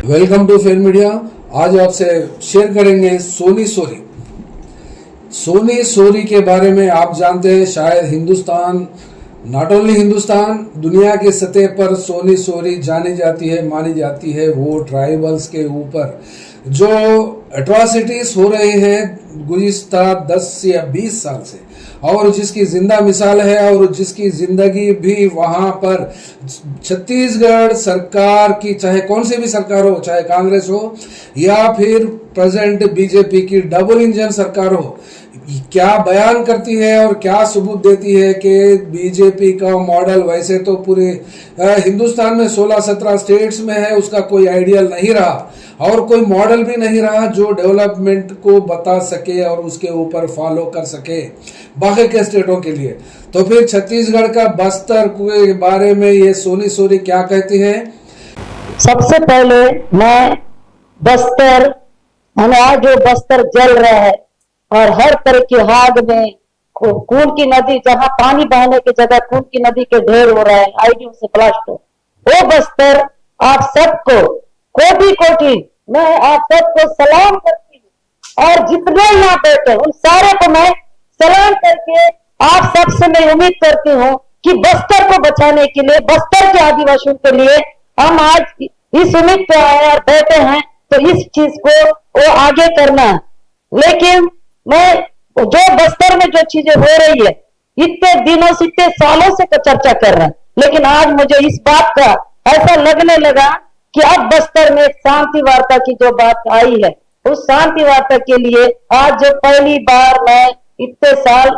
Welcome to fair media. आज आपसे share करेंगे सोनी सोरी। सोनी सोरी के बारे में आप जानते हैं, शायद हिंदुस्तान, नॉट ओनली हिंदुस्तान, दुनिया के सतह पर सोनी सोरी जानी जाती है, मानी जाती है। वो ट्राइबल्स के ऊपर जो एट्रॉसिटीज हो रहे हैं गुज़िश्ता 10 या 20 साल से, और जिसकी जिंदा मिसाल है, और जिसकी जिंदगी भी वहां पर छत्तीसगढ़ सरकार की, चाहे कौन सी भी सरकार हो, चाहे कांग्रेस हो या फिर प्रेजेंट बीजेपी की डबल इंजन सरकार हो, क्या बयान करती है और क्या सबूत देती है कि बीजेपी का मॉडल वैसे तो पूरे हिंदुस्तान में 16-17 स्टेट्स में है, उसका कोई आइडियल नहीं रहा और कोई मॉडल भी नहीं रहा जो डेवलपमेंट को बता सके और उसके ऊपर फॉलो कर सके बाकी के स्टेटों के लिए। तो फिर छत्तीसगढ़ का बस्तर के बारे में ये सोनी सोरी क्या कहती है? सबसे पहले मैं बस्तर, आज जो बस्तर जल रहा है और हर तरह की आग में खून की नदी, जहां पानी बहने की जगह खून की नदी के ढेर हो रहा है, आईडियो से ब्लास्ट हो, वो बस्तर आप सबको कोटि कोटि मैं आप सबको सलाम करती हूँ। और जितने यहाँ बैठे उन सारे को मैं सलाम करके आप सबसे मैं उम्मीद करती हूँ कि बस्तर को बचाने के लिए, बस्तर के आदिवासियों के लिए हम आज इस उम्मीद पे आए और बैठे हैं, तो इस चीज को वो आगे करना है। लेकिन मैं जो बस्तर में जो चीजें हो रही है, इतने दिनों से, इतने सालों से चर्चा कर रहे हैं, लेकिन आज मुझे इस बात का ऐसा लगने लगा कि अब बस्तर में एक शांति वार्ता की जो बात आई है, उस शांति वार्ता के लिए आज जो पहली बार मैं इतने साल,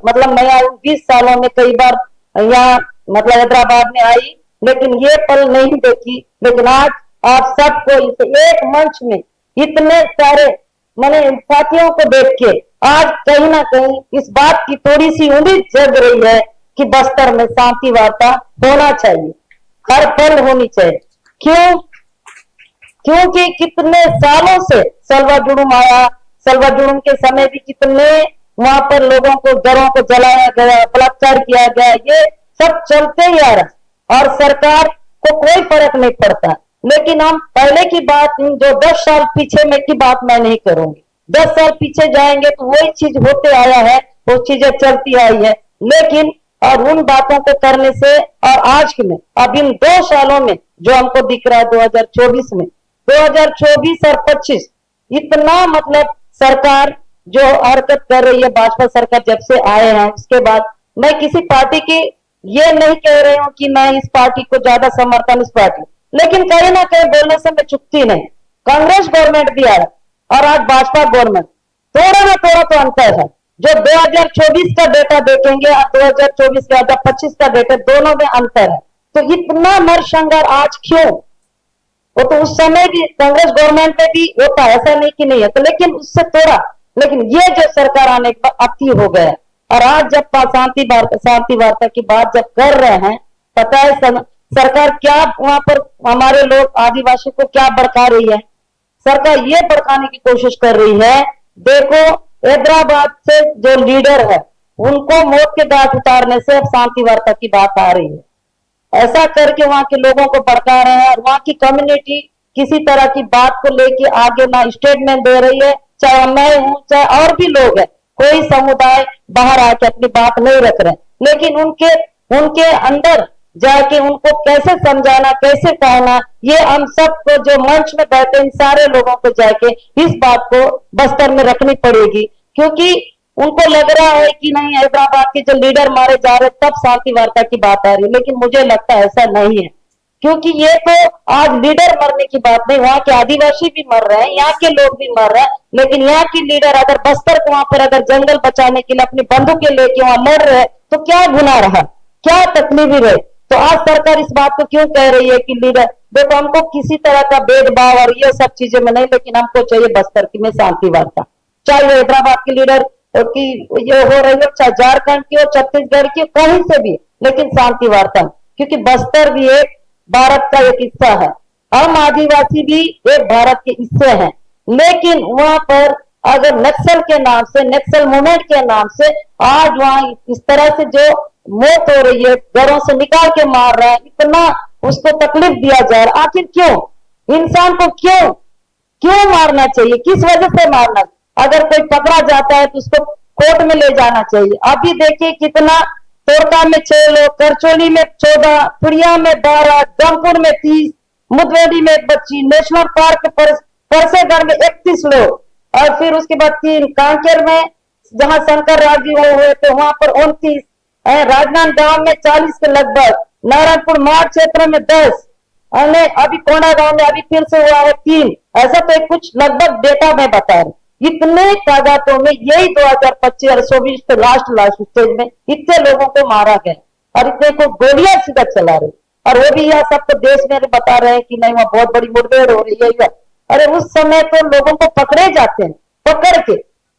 मतलब मैं आई 20 सालों में कई बार यहाँ मतलब हैदराबाद में आई, लेकिन ये पल नहीं देखी। लेकिन आज आप सबको इस एक मंच में इतने सारे मैंने साथियों को देख के आज कहीं ना कहीं इस बात की थोड़ी सी उम्मीद जग रही है कि बस्तर में शांति वार्ता होना चाहिए, हर पल होनी चाहिए। क्यों? क्योंकि कितने सालों से सलवाजुड़ुम आया, सलवाजुड़ुम के समय भी कितने वहां पर लोगों को, घरों को जलाया गया, बलात्कार किया गया, ये सब चलते ही आ रहा और सरकार को कोई फर्क नहीं पड़ता। लेकिन हम पहले की बात, जो 10 साल पीछे में की बात मैं नहीं करूंगी, 10 साल पीछे जाएंगे तो वही चीज होते आया है, वो चीजें चलती आई है। लेकिन और उन बातों को करने से और आज में अब इन 2 सालों में जो हमको दिख रहा है 2024 में, 2024 और 25, इतना मतलब सरकार जो हरकत कर रही है, भाजपा सरकार जब से आए हैं उसके बाद, मैं किसी पार्टी की ये नहीं कह रही हूँ कि मैं इस पार्टी को ज्यादा समर्थन, इस पार्टी, लेकिन कहीं ना कहीं बोलने से मैं चुकती नहीं। कांग्रेस गवर्नमेंट भी आया और आज भाजपा गवर्नमेंट, थोड़ा ना थोड़ा तो अंतर है। जो 2024 का डेटा देखेंगे और 2024 का 2025 का डेटा, दोनों में अंतर है। तो इतना नरसंहार आज क्यों? वो तो उस समय भी कांग्रेस गवर्नमेंट में भी होता है, ऐसा नहीं कि नहीं है, तो लेकिन उससे थोड़ा, लेकिन ये जो सरकार आने का अति हो गया। और आज जब शांति वार्ता की बात जब कर रहे हैं, पता है सरकार क्या वहां पर हमारे लोग आदिवासी को क्या भड़का रही है? सरकार ये भड़काने की कोशिश कर रही है, देखो हैदराबाद से जो लीडर है उनको मौत के घाट उतारने से अब शांति वार्ता की बात आ रही है। ऐसा करके वहां के लोगों को भड़का रहे हैं और वहां की कम्युनिटी किसी तरह की बात को लेके आगे ना स्टेटमेंट दे रही है, चाहे मैं हूं चाहे और भी लोग हैं, कोई समुदाय बाहर आके अपनी बात नहीं रख रहे। लेकिन उनके अंदर जाके उनको कैसे समझाना, कैसे कहना, ये हम सबको जो मंच में बैठे इन सारे लोगों को जाके इस बात को बस्तर में रखनी पड़ेगी। क्योंकि उनको लग रहा है कि नहीं, हैदराबाद के जो लीडर मारे जा रहे तब शांति वार्ता की बात आ रही है, लेकिन मुझे लगता है ऐसा नहीं है। क्योंकि ये तो आज लीडर मरने की बात नहीं, वहां के आदिवासी भी मर रहे हैं, यहाँ के लोग भी मर रहे हैं, लेकिन यहाँ की लीडर अगर बस्तर को वहां पर अगर जंगल बचाने के लिए अपनी बंदूकें लेके वहां लड़ रहे, तो क्या गुनाह रहा, क्या तकलीफ रहे? तो आज सरकार इस बात को क्यों कह रही है कि लीडर, देखो हमको किसी तरह का भेदभाव और ये सब चीजें में नहीं, लेकिन हमको चाहिए बस्तर की में शांति वार्ता, चाहे हैदराबाद के लीडर की ये हो रही हो, चाहे झारखंड की हो, छत्तीसगढ़ की, कहीं से भी, लेकिन शांति वार्ता। क्योंकि बस्तर भी एक भारत का एक हिस्सा है, हम आदिवासी भी एक भारत के हिस्से हैं। लेकिन वहां पर अगर नक्सल के नाम से, नक्सल मूवमेंट के नाम से आज वहां इस तरह से जो मौत हो रही है, घरों से निकाल के मार रहा है, इतना उसको तकलीफ दिया जा रहा है, आखिर क्यों? इंसान को क्यों क्यों मारना चाहिए, किस वजह से मारना? अगर कोई पकड़ा जाता है तो उसको कोर्ट में ले जाना चाहिए। अभी देखिए कितना, तोड़का में 6 लोग, करचोली में 14, पुड़िया में 12, गमपुर में 30, मुदवेड़ी में 1 बच्ची, नेशनल पार्क परसेगढ़ में 31 लोग, और फिर उसके बाद 3 कांकेर में जहां शंकर राजी हुए थे वहां पर 29, राजनांदगांव में 40 के लगभग, नारायणपुर मार्ग क्षेत्र में 10, अभी कोंडा गांव में अभी फिर से हुआ है 3। ऐसा तो कुछ लगभग डेटा में बता रहे, इतने तादादों में यही 2025 और 24 के लास्ट स्टेज में इतने लोगों को मारा गया और इतने को गोलियां सीधा चला रहे, और वो भी यह सबको देश में बता रहे हैं कि नहीं वहां बहुत बड़ी मुठभेड़ हो रही है। अरे उस समय तो लोगों को पकड़े जाते हैं,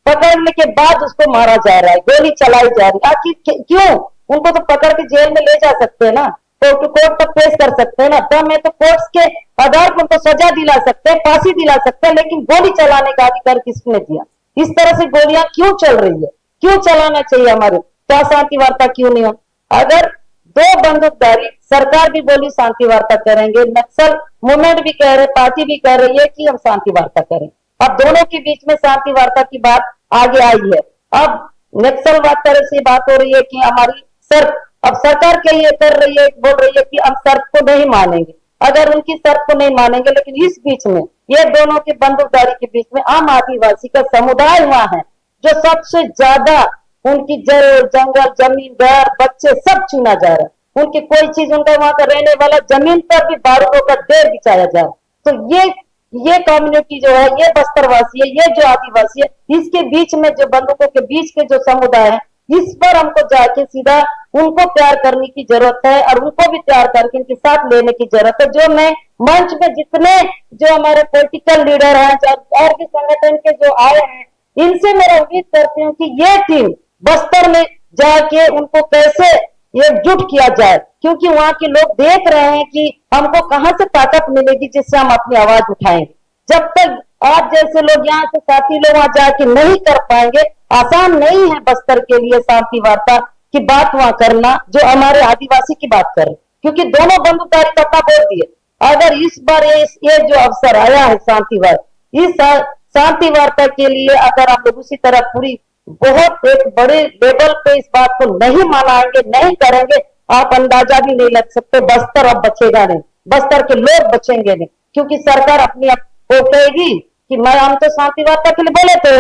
पकड़ने के बाद उसको मारा जा रहा है, गोली चलाई जा रही है। आखिर क्यों? उनको तो पकड़ के जेल में ले जा सकते हैं ना, तो कोर्ट तक पेश कर सकते हैं ना, दम है तो कोर्ट के आधार पर उनको सजा दिला सकते हैं, फांसी दिला सकते हैं, लेकिन गोली चलाने का अधिकार किसने दिया? इस तरह से गोलियां क्यों चल रही है? क्यों चलाना चाहिए हमारे? क्या शांति वार्ता क्यों नहीं हो? अगर 2 बंदूकधारी, सरकार भी बोली शांति वार्ता करेंगे, नक्सल मूवमेंट भी कह रहे, पार्टी भी कह रही है कि हम शांति वार्ता करें, अब दोनों के बीच में शांति वार्ता की बात आगे आई है। अब नक्सलवाद तरह से बात हो रही है कि हमारी अब सरकार के लिए कर रही है, बोल रही है कि हम शर्त को नहीं मानेंगे। अगर उनकी शर्त को नहीं मानेंगे, लेकिन इस बीच में ये दोनों के बंदूकधारी के बीच में आम आदिवासी का समुदाय वहां है जो सबसे ज्यादा, उनकी जड़, जंगल, जमीन, घर, बच्चे सब छीना जा रहा है, उनकी कोई चीज, उनका वहां का रहने वाला जमीन पर भी बारूदों का ढेर बिछाया जा रहा है। तो ये कम्युनिटी जो है, ये बस्तरवासी है, ये जो आदिवासी है, इसके बीच में जो बंदूकों के बीच के जो समुदाय है, इस पर हमको जाके सीधा उनको प्यार करने की जरूरत है और उनको भी प्यार करके इनके साथ लेने की जरूरत है। जो मैं मंच में जितने जो हमारे पॉलिटिकल लीडर हैं और भी संगठन के जो आए हैं, इनसे मैं उम्मीद करती हूँ कि ये टीम बस्तर में जाके उनको कैसे एकजुट किया जाए, क्योंकि वहां के लोग देख रहे हैं कि हमको कहां से ताकत मिलेगी जिससे हम अपनी आवाज उठाएंगे। जब तक आप जैसे लोग यहाँ से साथी लोग वहां जाके नहीं कर पाएंगे, आसान नहीं है बस्तर के लिए शांति वार्ता की बात वहां करना, जो हमारे आदिवासी की बात कर रहे, क्योंकि दोनों बंदूकधारी तो अपना बोल दिए। अगर इस बार ये जो अवसर आया है शांति वार्ता, इस शांति वार्ता के लिए अगर हम लोग उसी तरह पूरी बहुत एक बड़े लेवल पे इस बात को नहीं मनाएंगे, नहीं करेंगे, आप अंदाजा भी नहीं लग सकते बस्तर अब बचेगा नहीं, बस्तर के लोग बचेंगे नहीं, क्योंकि सरकार अपनी वो कहेगी कि हम तो शांति वार्ता के लिए बोले थे,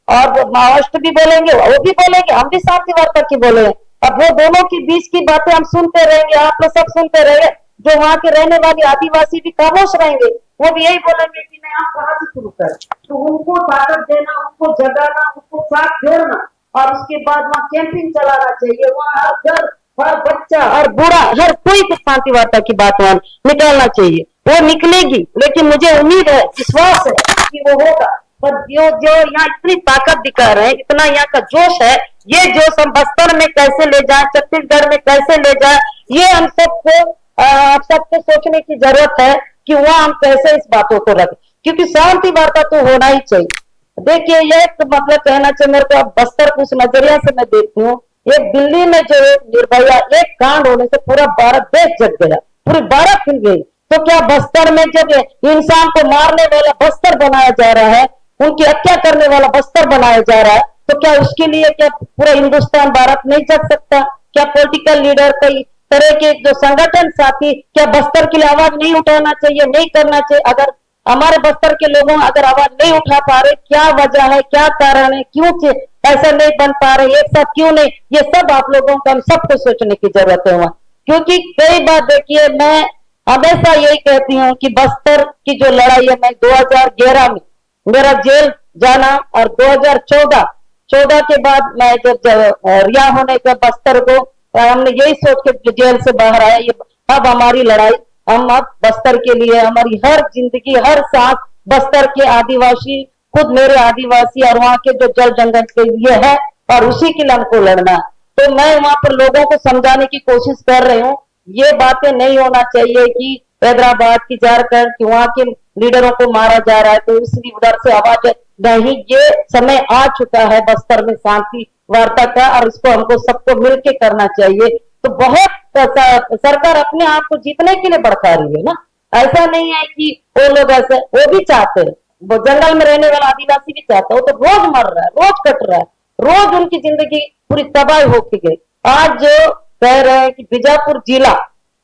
और माओवादी भी बोलेंगे, वो भी बोलेंगे, हम भी शांति वार्ता की बोले। अब वो दोनों के बीच की बातें हम सुनते रहेंगे, आप लोग सब सुनते रहेंगे, जो वहां के रहने वाले आदिवासी भी खामोश रहेंगे, वो भी यही बोलेंगे कि नहीं हम कहां से शुरू करें। तो उनको ताकत देना, उनको जगाना, उनको साथ जोड़ना, और उसके बाद वहां कैंपिंग चलाना चाहिए, वहां हर घर, हर बच्चा, हर बूढ़ा, हर कोई की शांति वार्ता की बात वहां निकालना चाहिए। वो निकलेगी, लेकिन मुझे उम्मीद है, विश्वास है कि वो होगा। पर जो यहाँ इतनी ताकत दिखा रहे हैं, इतना यहाँ का जोश है, ये जोश हम बस्तर में कैसे ले जाए, छत्तीसगढ़ में कैसे ले जाए, ये हम सबको सोचने की जरूरत है कि वहां हम कैसे इस बातों को रखें, क्योंकि शांति वार्ता तो होना ही चाहिए। देखिए ये तो मतलब कहना चाहिए मेरे को, अब बस्तर को उस नजरिया से मैं देखती हूँ, एक दिल्ली में जो निर्भया एक कांड होने से पूरा भारत देश जग गया, पूरी भारत हिल गई, तो क्या बस्तर में जब इंसान को मारने वाला बस्तर बनाया जा रहा है, उनकी हत्या करने वाला बस्तर बनाया जा रहा है, तो क्या उसके लिए क्या पूरा हिंदुस्तान भारत नहीं जग सकता? क्या पॉलिटिकल लीडर, कई तरह के जो संगठन साथी, क्या बस्तर के लिए आवाज नहीं उठाना चाहिए, नहीं करना चाहिए? अगर हमारे बस्तर के लोगों अगर आवाज नहीं उठा पा रहे, क्या वजह है, क्या कारण है, क्यों ऐसा नहीं बन पा रहे, एक साथ क्यों नहीं, ये सब आप लोगों को हम सबको सोचने की जरूरत है वहां। क्योंकि कई बार देखिए, मैं हमेशा यही कहती हूँ कि बस्तर की जो लड़ाई है, मैं 2011 में मेरा जेल जाना, और 2014 के बाद मैं जब रिहा होने के बस्तर को हमने यही सोच के जेल से बाहर आया, ये अब हमारी लड़ाई, हम अब बस्तर के लिए, हमारी हर जिंदगी, हर सांस बस्तर के आदिवासी, खुद मेरे आदिवासी और वहां के जो जल जंगल के लिए है, और उसी के लिए हमको लड़ना। तो मैं वहां पर लोगों को समझाने की कोशिश कर रही हूँ, ये बातें नहीं होना चाहिए कि हैदराबाद की झारखंड की वहां के लीडरों को मारा जा रहा है तो इसलिए उधर से आवाज नहीं, ये समय आ चुका है बस्तर में शांति वार्ता का, और इसको हमको सबको मिलके करना चाहिए। तो बहुत सरकार अपने आप को जीतने के लिए भड़का रही है ना, ऐसा नहीं है कि वो लोग ऐसे, वो भी चाहते हैं, वो जंगल में रहने वाला आदिवासी भी चाहता है, वो तो रोज मर रहा है, रोज कट रहा है, रोज उनकी जिंदगी पूरी तबाह होके गई। आज जो कह रहे हैं कि बीजापुर जिला,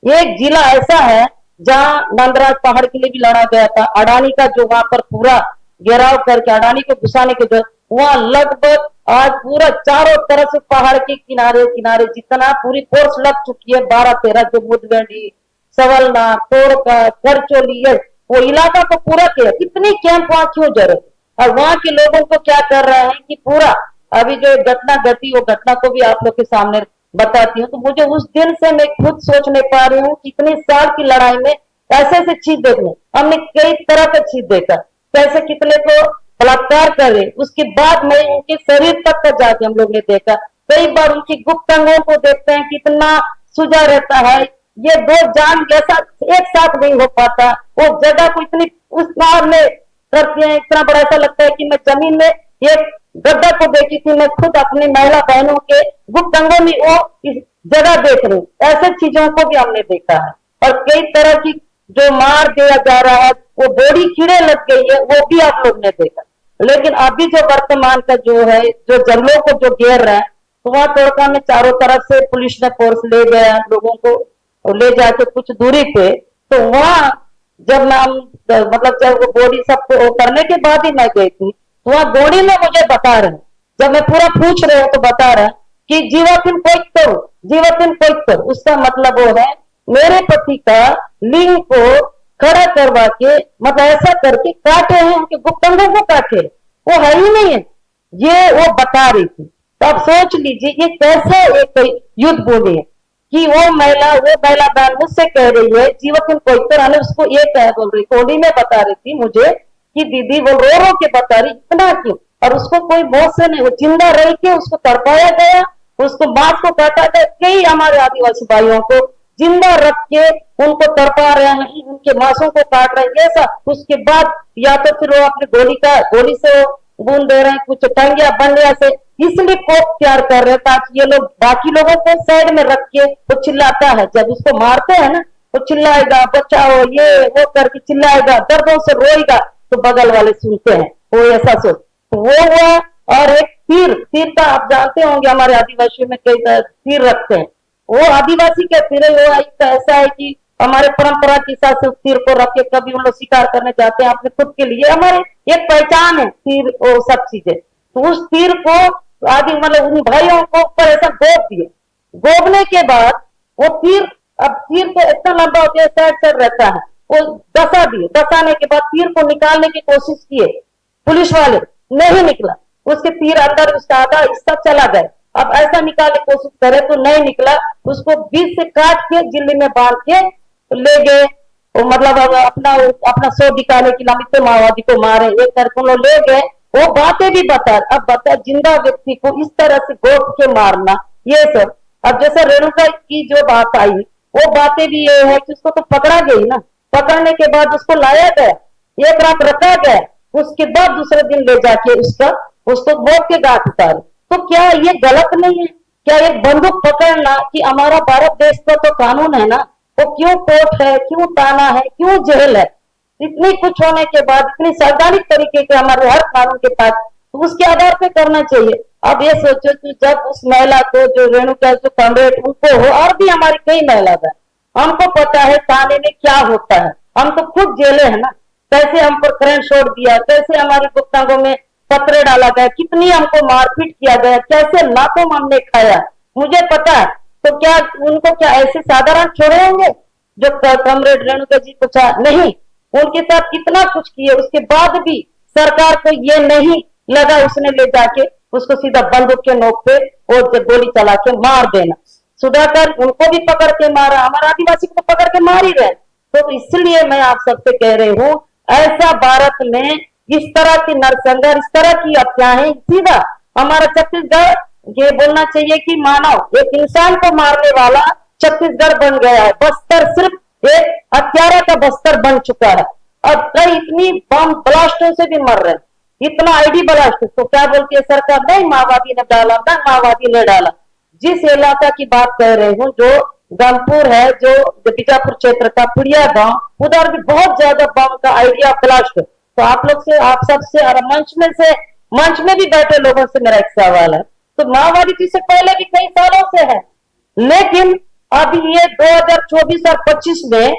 ये एक जिला ऐसा है जहां नंदराज पहाड़ के लिए भी लड़ा गया था, अडानी का जो वहां पर पूरा घेराव करके अडानी को घुसाने के जो वहां लगभग आज पूरा चारों तरफ से पहाड़ के किनारे किनारे जितना पूरी फोर्स लग चुकी है, 12-13 जो मुदगंडी, सवलना, तोड़का, करचोली, ये वो इलाका को पूरा किया। कितनी कैंप वहां क्यों जरूरत, और वहां के लोगों को क्या कर रहे हैं कि पूरा अभी जो घटना घटी, वो घटना को भी आप लोग के सामने बताती हूँ। तो मुझे उस दिन से मैं खुद सोच नहीं पा रही हूँ, इतने साल की लड़ाई में ऐसे ऐसे चीज देखने, हमने कई तरह का चीज देखा, कैसे कितने को बलात्कार करे, उसके बाद में उनके शरीर तक का जाके हम लोग ने देखा, कई बार उनकी गुप्त अंगों को देखते हैं कितना सुजा रहता है, ये दो जान जैसा एक साथ नहीं हो पाता, वो जगह को इतनी उस नाव में करते हैं, इतना बड़ा ऐसा लगता है कि मैं जमीन में एक गड्ढा को देखी थी, मैं खुद अपनी महिला बहनों के गुप्त अंगों में वो इस जगह देख रही हूँ। ऐसे चीजों को भी हमने देखा है, और कई तरह की जो मार दिया जा रहा है, वो बॉडी कीड़े लग गई है, वो भी आप लोग ने देखा। लेकिन अभी जो वर्तमान का जो है, जो जंगलों को जो घेर रहा है, तो वहां तोड़का में चारों तरफ से पुलिस ने फोर्स ले गया लोगों को, और ले जाके कुछ दूरी पे, तो वहां जब मैं मतलब जब वो बॉडी सब करने के बाद ही मैं गई थी, तो वहां बॉडी में मुझे बता रहे, जब मैं पूरा पूछ रहे हूँ तो बता रहा कि जीवातिन कोई करो, जीवातिन कोई करो, उसका मतलब वो है मेरे पति का लिंग को खड़ा करवा के, मतलब ऐसा करके काटे हैं, उनके गुप्त अंगों को काटे, वो है ही नहीं है, ये वो बता रही थी। तो आप सोच लीजिए ये कैसा एक युद्ध बोली है कि वो महिला बहन मुझसे कह रही है जीवतिन कोई तरह, उसको ये कह बोल रही, कोडी में बता रही थी मुझे कि दीदी वो रो के बता रही, इतना क्यों, और उसको कोई मौत से नहीं, वो जिंदा रह के उसको तड़पाया गया, उसको मांस को काटा गया, कई हमारे आदिवासी भाइयों को जिंदा रख के उनको तड़पा रहे हैं, उनके मांसों को काट रहे हैं, ऐसा। उसके बाद या तो फिर वो अपनी गोली से बूंद दे रहे हैं, कुछ टंगिया बंडिया से, इसलिए कोप तैयार कर रहे हैं ताकि ये लोग बाकी लोगों को साइड में रख के, वो चिल्लाता है जब उसको मारते हैं ना, वो चिल्लाएगा बचाओ ये वो करके चिल्लाएगा, दर्दों से रोएगा, तो बगल वाले सुनते हैं, वो ऐसा सोच, तो वो हुआ। और एक तीर का आप जानते होंगे हमारे आदिवासी में कई तीर रखते हैं, वो आदिवासी के तीर ऐसा है कि हमारे परंपरा के हिसाब से तीर को रख के कभी उन लोग शिकार करने जाते हैं अपने खुद के लिए, हमारे एक पहचान है तीर, वो सब चीजें। तो उस तीर को आदि मतलब उन भाइयों को ऊपर ऐसा गोप दिए, गोबने के बाद वो तीर, अब तीर को इतना लंबा होता है, साइड रहता है, वो दसा दिए, दसाने के बाद तीर को निकालने की कोशिश किए पुलिस वाले, नहीं निकला, उसके तीर अंदर उसका आधा हिस्सा चला गया, अब ऐसा निकालने की कोशिश करे तो नहीं निकला, उसको बीच से काट के जिले में बांध के ले गए, वो मतलब अपना सौ दिखाने के लिए माओवादी को मारे, एक करके लोग ले गए। वो बातें भी बता, अब बता जिंदा व्यक्ति को इस तरह से गोद के मारना, ये सब। अब जैसे रेणुका की जो बात आई, वो बातें भी ये है कि उसको तो पकड़ा गई ना, पकड़ने के बाद उसको लाया गया, एक रात रखा गया, उसके बाद दूसरे दिन ले जाके उसको गोद के गांठ उतारे। तो क्या ये गलत नहीं है? क्या एक बंदूक पकड़ना, कि हमारा भारत देश का तो कानून है ना, वो क्यों कोर्ट है, क्यों थाना है, क्यों जेल है? इतनी कुछ होने के बाद, इतनी संवैधानिक तरीके के हमारे हर कानून के पास, तो उसके आधार पे करना चाहिए। अब ये सोचो कि जब उस महिला को, जो रेणुका जो कॉमरेड उनको हो, और भी हमारी कई महिला है, हमको पता है थाने में क्या होता है, हम तो खुद जेले है ना, कैसे हम पर करंट छोड़ दिया, कैसे हमारी गुप्तांगों में पत्थर डाला गया, कितनी हमको मारपीट किया गया, कैसे लाखों हमने खाया, मुझे पता है। तो क्या उनको क्या ऐसे साधारण छोड़े होंगे जो कॉमरेड रेणुका जी को नहीं, उनके साथ कितना कुछ किए, उसके बाद भी सरकार को ये नहीं लगा उसने ले जाके उसको सीधा बंदूक के नोक पे और गोली चला के मार देना। सुधाकर उनको भी पकड़ के मारा, हमारे आदिवासी को पकड़ के मार ही रहे। तो इसलिए मैं आप सबसे कह रही हूँ, ऐसा भारत में इस तरह की नरसंहार, इस तरह की हत्याएं, सीधा हमारा छत्तीसगढ़ ये बोलना चाहिए कि मानव एक इंसान को मारने वाला छत्तीसगढ़ बन गया है। बस्तर सिर्फ एक हत्यारा का बस्तर बन चुका है। अब कई इतनी बम ब्लास्टों से भी मर रहे हैं, इतना आईडी ब्लास्ट। तो क्या बोलती है सरकार, नहीं माओवादी ने डाला, ना माओवादी ने डाला। जिस इलाका की बात कह रहे हूँ, जो गमपुर है जो बीजापुर क्षेत्र का पुड़िया गांव, उधर भी बहुत ज्यादा बम का आइडिया ब्लास्ट। तो आप लोग से, आप सबसे और मंच में भी बैठे लोगों से मेरा एक सवाल है, तो माओवादी तो इससे पहले भी कई सालों से है, लेकिन अब ये 2024 और 25 में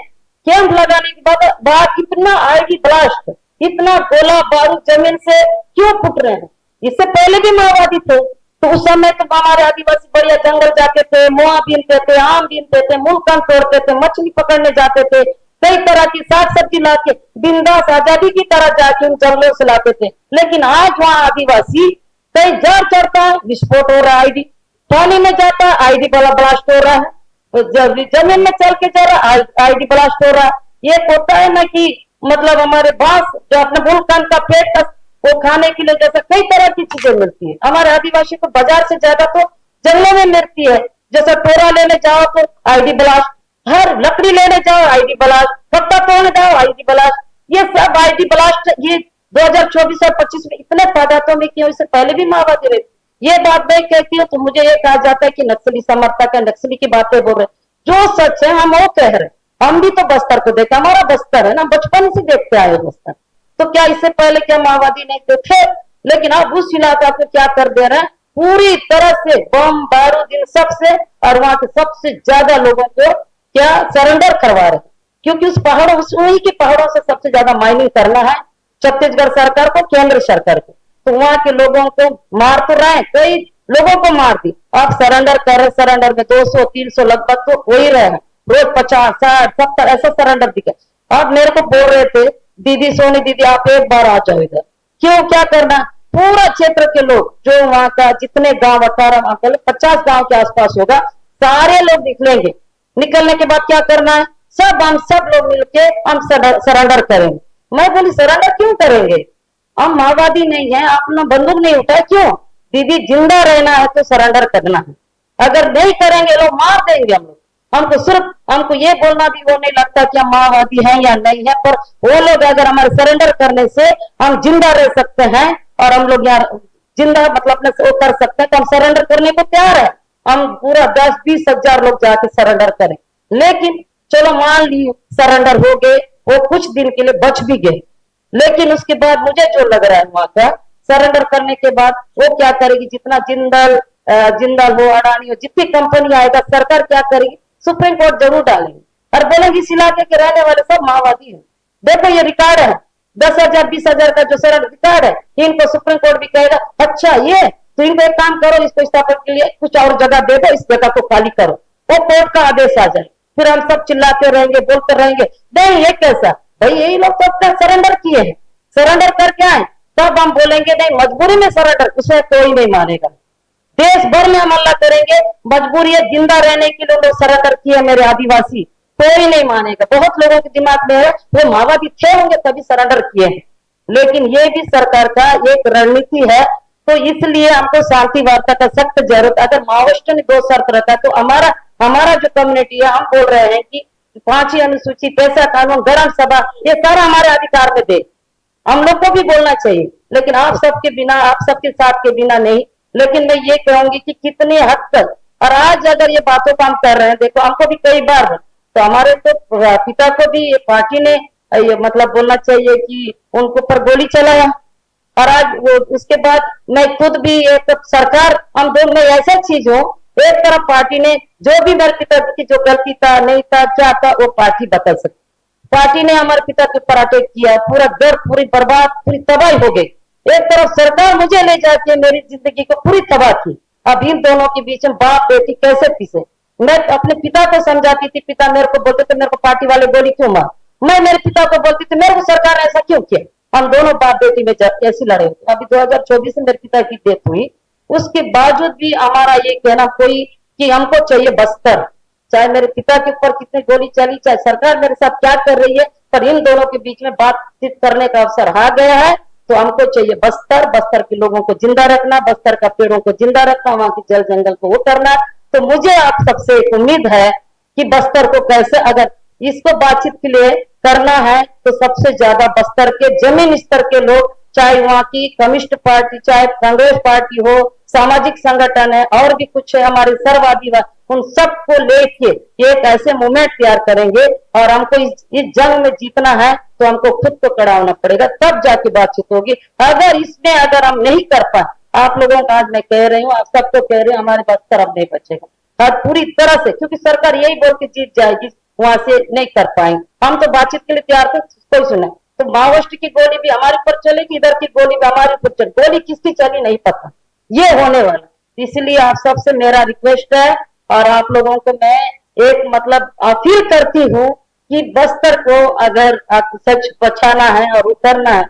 कैंप लगाने के बाद इतना आईडी ब्लास्ट, इतना गोला बारूद जमीन से क्यों फुट रहे हैं? इससे पहले भी माओवादी थे, तो उस समय तो हमारे आदिवासी बढ़िया जंगल जाते थे, मोआ बीनते थे, आम बीनते थे, मूलकन तोड़ते थे, मछली पकड़ने जाते थे, कई तरह की साग सब्जी लाके बिंदास आजादी की तरह जाके उन जंगलों से लाते थे। लेकिन आज वहां आदिवासी कई जार चढ़ता है, विस्फोट हो रहा है, आईडी पानी में जाता है, आईडी वाला ब्लास्ट हो रहा है, तो जमीन में चल के जा रहा है, आईडी ब्लास्ट हो रहा है। ये होता है ना कि मतलब हमारे बांस जो अपने मूलकन का पेट वो खाने के लिए जैसे कई तरह की चीजें मिलती है, हमारे आदिवासी को बाजार से ज्यादा तो जंगलों में मिलती है। जैसे टोरा लेने जाओ तो आईडी ब्लास्ट, हर लकड़ी लेने जाओ आईडी ब्लास्ट, पत्ता तोड़ने जाओ आईडी ब्लास्ट, ये सब आईडी ब्लास्ट ये 2024 और 25 में इतने तादादों में क्यों? इससे पहले भी माओवादी रहे। ये बात मैं कहती हूँ तो मुझे ये कहा जाता है कि नक्सली समर्थक है, नक्सली की बातें बोल रहे। जो सच है हम वो कह रहे, हम भी तो बस्तर को देखा, हमारा बस्तर है ना, बचपन से देखते आए बस्तर, तो क्या इससे पहले क्या माओवादी नहीं थे? लेकिन अब उस इलाका को क्या कर दे रहे हैं, पूरी तरह से बम बारूद इन सबसे, और वहां के सबसे ज्यादा लोगों को क्या सरेंडर करवा रहे, क्योंकि उस पहाड़ों, उन्हीं के पहाड़ों से सबसे ज्यादा माइनिंग करना है छत्तीसगढ़ सरकार को, केंद्र सरकार को। तो वहां के लोगों को मार तो रहे हैं, कई लोगों को मार दी, आप सरेंडर कर रहे, सरेंडर में 200-300 लगभग तो हो ही रहे हैं, रोज 50-60-70 ऐसा सरेंडर दिखे। आप मेरे को बोल रहे थे दीदी, सोनी दीदी आप एक बार आ जाओ इधर, क्यों, क्या करना? पूरा क्षेत्र के लोग जो वहां का जितने गांव 50 गांव के आसपास होगा, सारे लोग निकलेंगे। निकलने के बाद क्या करना है, हम सब लोग मिलके हम सरेंडर करेंगे। मैं बोली सरेंडर क्यों करेंगे, हम माओवादी नहीं है, आपने बंदूक नहीं उठाया, क्यों? दीदी जिंदा रहना है तो सरेंडर करना है, अगर नहीं करेंगे लोग मार देंगे हम लोग। हमको ये बोलना भी वो नहीं लगता कि हम माओवादी हैं या नहीं है, पर वो लोग अगर हमारे सरेंडर करने से हम जिंदा रह सकते हैं और हम लोग यहाँ जिंदा मतलब अपने वो कर सकते हैं, तो हम सरेंडर करने को तैयार है। हम पूरा 10-20 हजार लोग जाके सरेंडर करें। लेकिन चलो मान ली सरेंडर हो गए, वो कुछ दिन के लिए बच भी गए, लेकिन उसके बाद मुझे जो लग रहा है वहां का सरेंडर करने के बाद वो क्या करेगी, जितना जिंदल हो, अडानी हो, जितनी कंपनी आएगा, सरकार क्या करेगी, सुप्रीम कोर्ट जरूर डालेंगे और बोलेंगे इस इलाके के रहने वाले सब माओवादी हैं। देखो ये रिकॉर्ड है, 10,000 20,000 का जो सरेंडर रिकॉर्ड है, इनको सुप्रीम कोर्ट भी कहेगा अच्छा ये तो इनको एक काम करो, इसको स्थापन के लिए कुछ और जगह दे दो, इस जगह को खाली करो, वो कोर्ट का आदेश आ जाए, फिर हम सब चिल्लाते रहेंगे, बोलते रहेंगे नहीं ये कैसा, भाई यही लोग तो अपना सरेंडर किए हैं, सरेंडर करके आए, तब हम बोलेंगे नहीं मजबूरी में सरेंडर, उसे कोई नहीं मानेगा। देश भर में हम हल्ला करेंगे, मजबूरी है, जिंदा रहने के लिए लोग सरेंडर किए मेरे आदिवासी, कोई नहीं मानेगा। बहुत लोगों के दिमाग में है वो माओवादी थे होंगे तभी सरेंडर किए हैं, लेकिन ये भी सरकार का एक रणनीति है। तो इसलिए हमको शांति वार्ता का सख्त जरूरत। अगर माओवादियों ने 2 शर्त रखा तो हमारा जो कम्युनिटी है, हम बोल रहे हैं कि 5वीं अनुसूची, पैसा कानून, ग्राम सभा, ये सारा हमारे अधिकार में दे, हम लोग को भी बोलना चाहिए, लेकिन आप सबके बिना, आप सबके साथ के बिना नहीं। लेकिन मैं ये कहूंगी कि कितने हद तक, और आज अगर ये बातों को हम कर रहे हैं, देखो हमको भी कई बार, तो हमारे तो पिता को भी ये पार्टी ने ये मतलब बोलना चाहिए कि उनको पर गोली चलाया, और आज वो उसके बाद मैं खुद भी एक सरकार, हम दोनों में ऐसा चीज हो, एक तरफ पार्टी ने जो भी मेरे पिता की जो गलती था, नहीं था, क्या था, वो पार्टी बता सकती। पार्टी ने हमारे पिता के ऊपर अटैक किया, पूरा घर पूरी बर्बाद, पूरी तबाही हो गई। एक तरफ सरकार मुझे ले जाके मेरी जिंदगी को पूरी तबाह की। अब इन दोनों के बीच में बाप बेटी कैसे पिसे। मैं अपने पिता को समझाती थी, पिता मेरे को बोलते थे मेरे को पार्टी वाले गोली क्यों मार, मैं मेरे पिता को बोलती थी मेरे को सरकार ऐसा क्यों किया। हम दोनों बाप बेटी में ऐसी लड़े। अभी 2024 में मेरे पिता की डेथ हुई, उसके बावजूद भी हमारा ये कहना कोई कि हमको चाहिए बस्तर, चाहे मेरे पिता के ऊपर कितनी गोली चली, चाहे सरकार मेरे साथ क्या कर रही है, पर इन दोनों के बीच में बातचीत करने का अवसर आ गया है। तो हमको चाहिए बस्तर, बस्तर के लोगों को जिंदा रखना, बस्तर का पेड़ों को जिंदा रखना, वहां की जल जंगल को वो करना। तो मुझे आप सबसे एक उम्मीद है कि बस्तर को कैसे, अगर इसको बातचीत के लिए करना है तो सबसे ज्यादा बस्तर के जमीन स्तर के लोग, चाहे वहां की कम्युनिस्ट पार्टी, चाहे कांग्रेस पार्टी हो, सामाजिक संगठन है और भी कुछ है, हमारे सर्ववादी उन सबको लेके एक ऐसे मूवमेंट तैयार करेंगे और हमको इस जंग में जीतना है तो हमको खुद को खड़ा होना पड़ेगा, तब जाके बातचीत होगी। अगर हम नहीं कर पाए, आप लोगों को आज मैं कह रही हूँ, आप सबको कह रही हूँ, हमारे बस्तर अब नहीं बचेगा और पूरी तरह से, क्योंकि सरकार यही बोल के जीत जाएगी, वहां से नहीं कर पाएंगे। हम तो बातचीत के लिए तैयार थे, कोई सुना तो माओवादी की गोली भी हमारे ऊपर चलेगी, इधर की गोली भी हमारे ऊपर चलेगी, गोली किसकी चली नहीं पता, ये होने वाला। इसलिए आप सबसे मेरा रिक्वेस्ट है और आप लोगों को मैं एक मतलब अपील करती हूँ कि बस्तर को अगर सच बचाना है और उतरना है,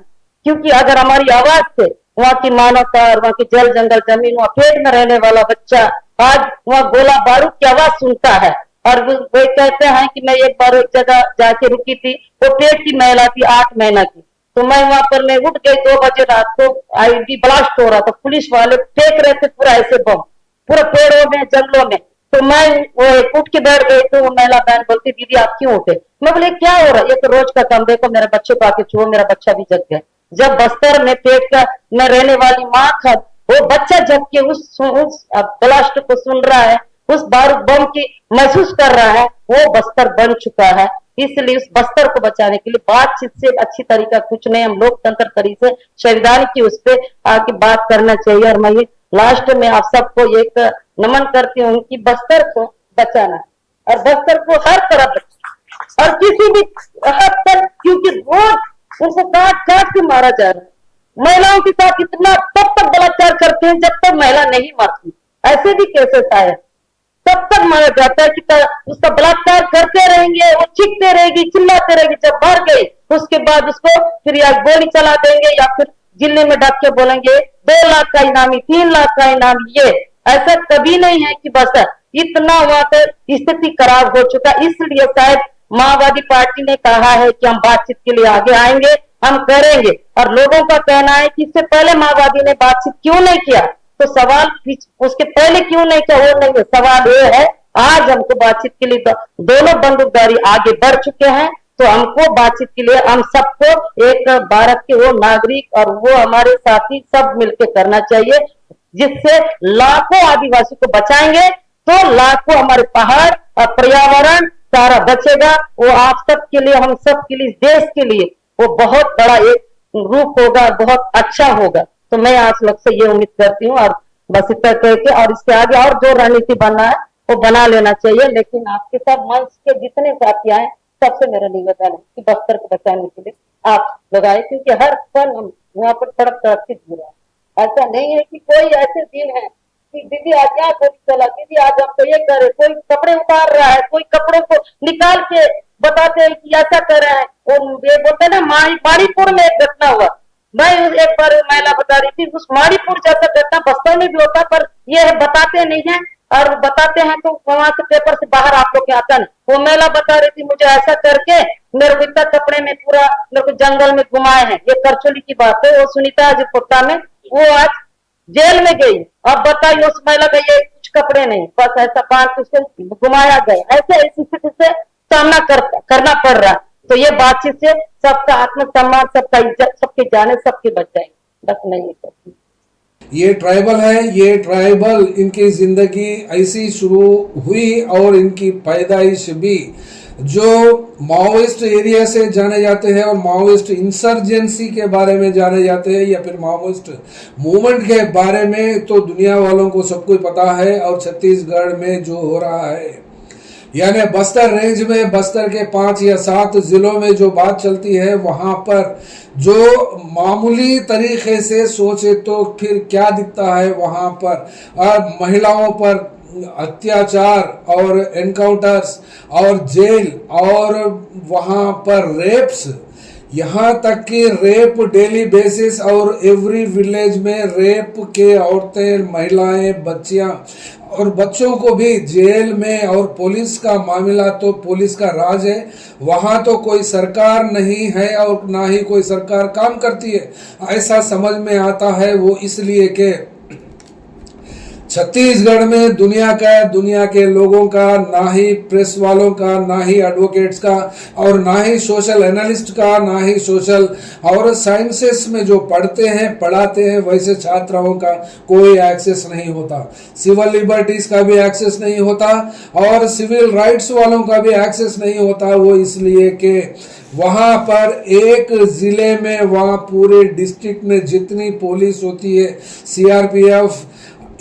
क्योंकि अगर हमारी आवाज से वहाँ की मानवता और वहाँ की जल जंगल जमीन, वहाँ पेट में रहने वाला बच्चा आज वहाँ गोला बारूद की आवाज सुनता है और वो कहते हैं कि मैं एक बार एक जगह जाके रुकी थी, वो पेट की महिला थी 8 महीना की, तो मैं वहां पर मैं उठ गई 2 बजे रात को, आईडी ब्लास्ट हो रहा था, पुलिस वाले फेंक रहे थे पूरा ऐसे बम पूरा पेड़ों में जंगलों में, तो मैं वो उठ के बैठ गई। तो वो महिला बहन बोलती दीदी आप क्यों उठे, मैं बोले क्या हो रहा है, ये तो रोज का काम, देखो मेरे बच्चे को आके छुओ, मेरा बच्चा भी जग गया। जब बस्तर में पेट का में रहने वाली माँ का वो बच्चा जग के उस ब्लास्ट को सुन रहा है, उस बारूद बम की महसूस कर रहा है, वो बस्तर बन चुका है। इसलिए उस बस्तर को बचाने के लिए बातचीत से अच्छी तरीका कुछ नहीं, हम लोकतंत्र तरीके से संविधान की उस पर आके बात करना चाहिए। और मैं ये लास्ट में आप सबको एक नमन करती हूँ कि बस्तर को बचाना और बस्तर को हर तरह बचाना और किसी भी हद तक, क्योंकि रोज उनको काट काट के मारा जा रहा है। महिलाओं के साथ इतना तब तक बलात्कार करते हैं जब तक महिला नहीं मरती, ऐसे भी केसेस आए, तब तक मारा जाता है कि उसका बलात्कार करते रहेंगे, वो चीखते रहेगी चिल्लाते रहेगी, जब मर गई उसके बाद उसको फिर या गोली चला देंगे या फिर जिले में डाक के बोलेंगे 2 लाख का इनामी, 3 लाख का इनामी। ये ऐसा कभी नहीं है कि बस इतना वहां पर स्थिति खराब हो चुका, इसलिए शायद माओवादी पार्टी ने कहा है कि हम बातचीत के लिए आगे आएंगे, हम करेंगे। और लोगों का कहना है कि इससे पहले माओवादी ने बातचीत क्यों नहीं किया, तो सवाल उसके पहले क्यों नहीं किया वो नहीं है, सवाल ये है आज हमको बातचीत के लिए दोनों बंदूकधारी आगे बढ़ चुके हैं, तो हमको बातचीत के लिए हम सबको एक भारत के वो नागरिक और वो हमारे साथी सब मिलकर करना चाहिए, जिससे लाखों आदिवासी को बचाएंगे तो लाखों हमारे पहाड़ और पर्यावरण सारा बचेगा। वो आप सब के लिए, हम सब के लिए, देश के लिए वो बहुत बड़ा एक रूप होगा, बहुत अच्छा होगा। तो मैं आप लोग से ये उम्मीद करती हूँ और बस इतना कह के और इससे आगे और जो रणनीति बनना है वो बना लेना चाहिए। लेकिन आपके सब मंच के जितने साथी आए सबसे मेरा निवेदन है कि बस्तर को बचाने के लिए आप लगाए, क्योंकि हर पल हम वहां पर तड़प तड़प के जी रहे हैं। ऐसा नहीं है कि कोई ऐसे दिन है कि दीदी आज यहाँ गोली चला, दीदी आज हम तो ये करे, कोई कपड़े उतार रहा है, कोई कपड़ों को निकाल के बताते हैं कि ऐसा कर रहा है। ये बोलते हैं ना, माणीपुर में एक घटना हुआ, मैं एक बार महिला बता रही थी, उस माणीपुर जैसा घटना बस्तर में भी होता, पर ये बताते नहीं है और बताते हैं तो वहां से पेपर से बाहर आप लोग के आता नहीं। वो महिला बता रही थी मुझे ऐसा करके मेरे को इतना कपड़े में पूरा मेरे को जंगल में घुमाए हैं, ये करचोली की बात है। वो सुनीता जी पुट्टा में वो आज जेल में गई। अब बताइए उस महिला का ये कुछ कपड़े नहीं, बस ऐसा बांध के उसको घुमाया गया, ऐसे ऐसी स्थिति से सामना करना पड़ रहा है। तो ये बातचीत से सबका आत्मसम्मान, सबका इज्जत, सबके जाने, सबके बच जाएंगे। बस मैं ये कहती हूँ। ये ट्राइबल है, ये ट्राइबल इनकी जिंदगी ऐसी शुरू हुई और इनकी पैदाइश भी जो माओइस्ट एरिया से जाने जाते हैं और माओइस्ट इंसर्जेंसी के बारे में जाने जाते हैं या फिर माओइस्ट मूवमेंट के बारे में तो दुनिया वालों को सब कुछ पता है। और छत्तीसगढ़ में जो हो रहा है, यानी बस्तर रेंज में बस्तर के 5 या 7 जिलों में जो बात चलती है, वहां पर जो मामूली तरीके से सोचे तो फिर क्या दिखता है वहां पर महिलाओं पर अत्याचार और एनकाउंटर्स और जेल और वहां पर रेप्स, यहाँ तक कि रेप डेली बेसिस और एवरी विलेज में रेप के औरतें, महिलाएं, बच्चियां और बच्चों को भी जेल में। और पुलिस का मामला तो पुलिस का राज है, वहां तो कोई सरकार नहीं है और ना ही कोई सरकार काम करती है, ऐसा समझ में आता है। वो इसलिए कि छत्तीसगढ़ में दुनिया के लोगों का, ना ही प्रेस वालों का, ना ही एडवोकेट्स का, और ना ही सोशल एनालिस्ट का, ना ही सोशल और साइंसेस में जो पढ़ाते हैं वैसे छात्राओं का कोई एक्सेस नहीं होता। सिविल लिबर्टीज का भी एक्सेस नहीं होता और सिविल राइट्स वालों का भी एक्सेस नहीं होता। वो इसलिए कि वहां पर एक जिले में, वहां पूरे डिस्ट्रिक्ट में जितनी पुलिस होती है, CRPF,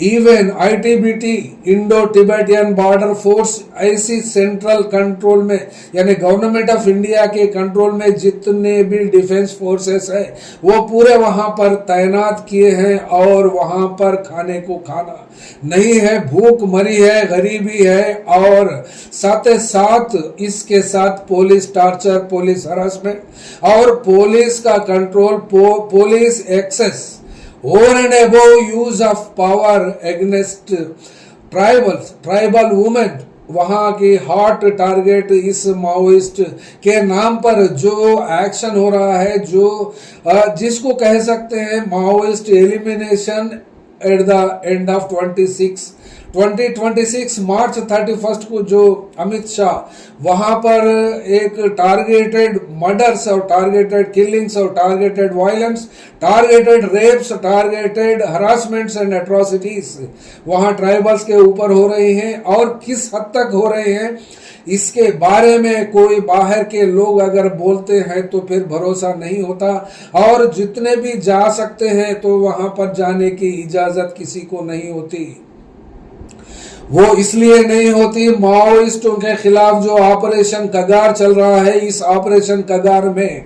even ITBT, Indo Tibetan border force, ऐसी सेंट्रल कंट्रोल में यानी गवर्नमेंट ऑफ इंडिया के कंट्रोल में जितने भी डिफेंस फोर्सेस है वो पूरे वहां पर तैनात किए हैं। और वहां पर खाने को खाना नहीं है, भूख मरी है, गरीबी है, और साथ ही साथ इसके साथ पुलिस टार्चर, पुलिस हरासमेंट और पुलिस का control, police excess, over and above use of power against tribal women, वहां की हॉट टारगेट इस माओइस्ट के नाम पर जो एक्शन हो रहा है, जो जिसको कह सकते हैं Maoist elimination at the end of 2026 March 31 को जो अमित शाह वहां पर एक टारगेटेड मर्डर्स और टारगेटेड किलिंग्स और targeted violence, targeted rapes, targeted harassments and atrocities वहां ट्राइबल्स के ऊपर हो रही हैं। और किस हद तक हो रहे हैं इसके बारे में कोई बाहर के लोग अगर बोलते हैं तो फिर भरोसा नहीं होता। और जितने भी जा सकते हैं तो वहां पर जाने की इजाजत किसी को नहीं होती। वो इसलिए नहीं होती, माओइस्टों के खिलाफ जो ऑपरेशन कगार चल रहा है, इस ऑपरेशन कगार में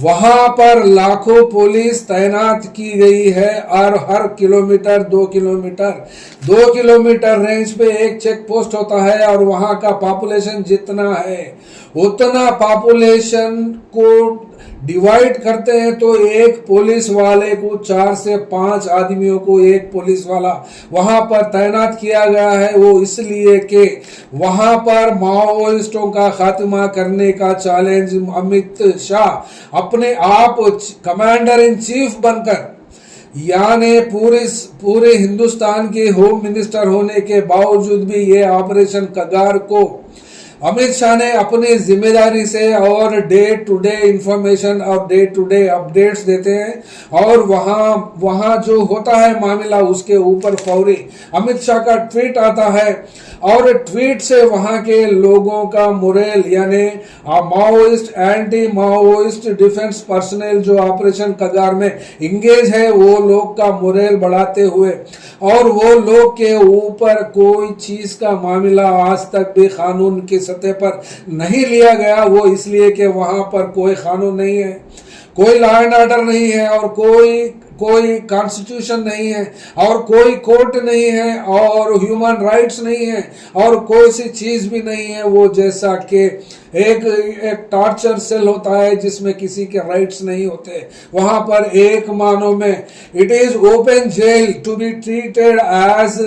वहां पर लाखों पुलिस तैनात की गई है और हर किलोमीटर 2 किलोमीटर रेंज पे एक चेक पोस्ट होता है। और वहां का पॉपुलेशन जितना है उतना पॉपुलेशन को डिवाइड करते हैं तो एक पुलिस वाले को 4 से 5 आदमियों को एक पुलिस वाला वहां पर तैनात किया गया है। वो इसलिए कि वहां पर माओइस्टों का खात्मा करने का चैलेंज अमित शाह अपने आप कमांडर इन चीफ बनकर, यानी पूरे हिंदुस्तान के होम मिनिस्टर होने के बावजूद भी ये ऑपरेशन कगार को अमित शाह ने अपनी जिम्मेदारी से और डे टू डे इंफॉर्मेशन और डे टू डे अपडेट्स देते हैं। और वहां जो होता है मामला उसके ऊपर फौरी अमित शाह का ट्वीट आता है और ट्वीट से वहां के लोगों का मोरल, यानी Maoist, anti Maoist defence personnel जो ऑपरेशन कगार में इंगेज है वो लोग का मोरल बढ़ाते हुए, और वो लोग के ऊपर कोई चीज का मामला आज तक भी कानून की सतह पर नहीं लिया गया। वो इसलिए कि वहां पर कोई कानून नहीं है, कोई लॉ एंड ऑर्डर नहीं है, और कोई कॉन्स्टिट्यूशन नहीं है, और कोई कोर्ट नहीं है, और ह्यूमन राइट्स नहीं है, और कोई सी चीज भी नहीं है। वो जैसा कि एक टॉर्चर सेल होता है जिसमें किसी के राइट्स नहीं होते, वहां पर एक मानो में it is open jail to be treated as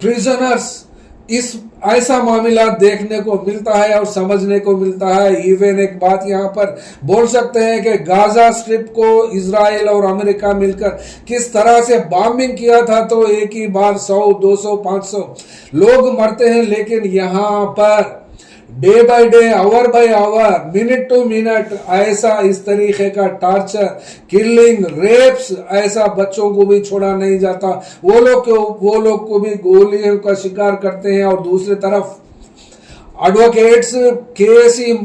prisoners. इस ऐसा मामला देखने को मिलता है और समझने को मिलता है। इवन एक बात यहाँ पर बोल सकते हैं कि गाजा स्ट्रिप को इजराइल और अमेरिका मिलकर किस तरह से बॉम्बिंग किया था तो एक ही बार 100, 200, 500 लोग मरते हैं, लेकिन यहाँ पर day by day, hour by hour, minute to minute ऐसा इस तरीके का टार्चर, किलिंग, रेप्स, ऐसा बच्चों को भी छोड़ा नहीं जाता। वो लोग को भी गोलियों का शिकार करते हैं। और दूसरी तरफ एडवोकेट्स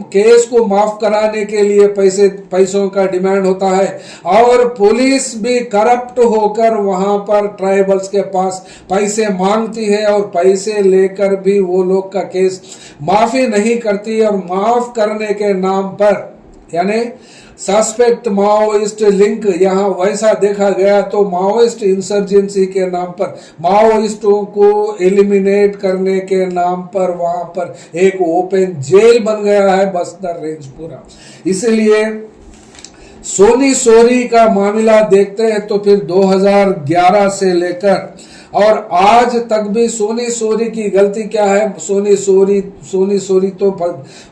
केस को माफ कराने के लिए पैसों का डिमांड होता है, और पुलिस भी करप्ट होकर वहां पर ट्राइबल्स के पास पैसे मांगती है, और पैसे लेकर भी वो लोग का केस माफी नहीं करती। और माफ करने के नाम पर, यानी सस्पेक्ट माओइस्ट लिंक यहाँ वैसा देखा गया तो माओइस्ट इंसर्जेंसी के नाम पर, माओइस्टों को एलिमिनेट करने के नाम पर वहां पर एक ओपन जेल बन गया है बस्तर रेंज पूरा। इसलिए सोनी सोरी का मामला देखते हैं तो फिर 2011 से लेकर और आज तक भी सोनी सोरी की गलती क्या है। सोनी सोरी तो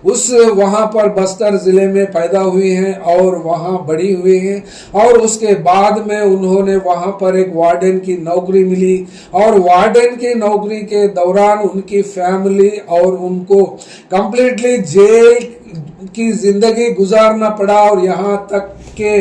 उस वहां पर बस्तर जिले में पैदा हुई हैं और वहां बड़ी हुई हैं और उसके बाद में उन्होंने वहां पर एक वार्डन की नौकरी मिली और वार्डन की नौकरी के दौरान उनकी फैमिली और उनको कंप्लीटली जेल की जिंदगी गुजारना पड़ा। और यहाँ तक के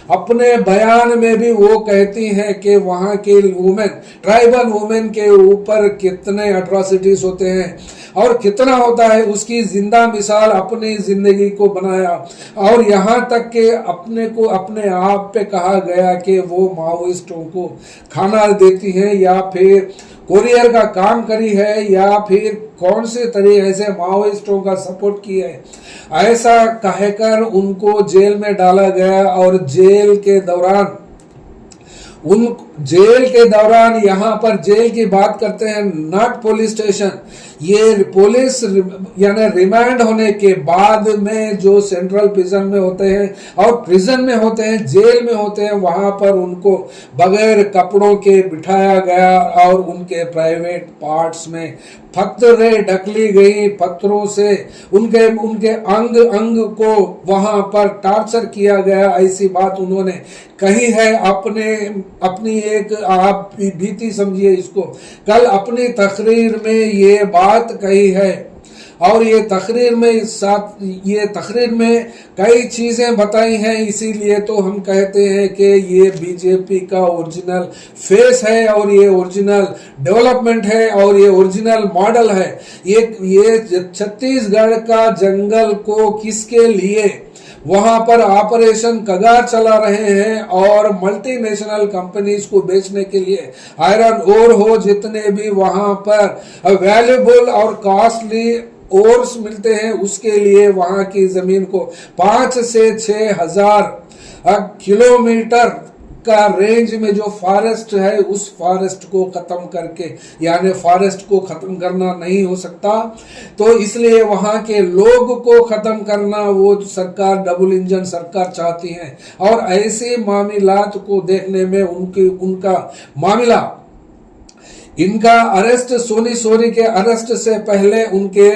अपने बयान में भी वो कहती हैं कि वहाँ के वुमेन, ट्राइबल वुमेन के ऊपर कितने अट्रॉसिटीज होते हैं और कितना होता है, उसकी जिंदा मिसाल अपनी जिंदगी को बनाया। और यहाँ तक के अपने को अपने आप पे कहा गया कि वो माओइस्टों को खाना देती हैं या फिर कोरियर का काम करी है या फिर कौन से तरीके से माओइस्टों का सपोर्ट किया है, ऐसा कहकर उनको जेल में डाला गया। और जेल के दौरान यहाँ पर जेल की बात करते हैं, नॉट पुलिस स्टेशन, ये पुलिस यानी रिमांड होने के बाद में जो सेंट्रल प्रिजन में होते हैं और प्रिजन में होते हैं, जेल में होते हैं, वहां पर उनको बगैर कपड़ों के बिठाया गया और उनके प्राइवेट पार्ट्स में पत्थरें ढकली गई, पत्थरों से उनके अंग को वहां पर टॉर्चर किया गया। ऐसी बात उन्होंने कही है अपनी एक, आप भीति समझिए इसको, कल अपनी तकरीर में ये बात कही है। और ये तकरीर में कई चीजें बताई हैं, इसीलिए तो हम कहते हैं कि ये बीजेपी का ओरिजिनल फेस है और ये ओरिजिनल डेवलपमेंट है और ये ओरिजिनल मॉडल है। ये छत्तीसगढ़ का जंगल को किसके लिए वहां पर ऑपरेशन कगार चला रहे हैं और मल्टीनेशनल कंपनीज को बेचने के लिए आयरन ओर हो, जितने भी वहां पर वैल्यूबल और कॉस्टली ओर्स मिलते हैं, उसके लिए वहां की जमीन को 5 से 6 हजार किलोमीटर का रेंज में जो फॉरेस्ट है, उस फॉरेस्ट को खत्म करके, यानी फॉरेस्ट को खत्म करना नहीं हो सकता, तो इसलिए वहां के लोग को खत्म करना वो सरकार, डबल इंजन सरकार चाहती है। और ऐसे मामलात को देखने में उनका मामला, इनका अरेस्ट, सोनी सोरी के अरेस्ट से पहले उनके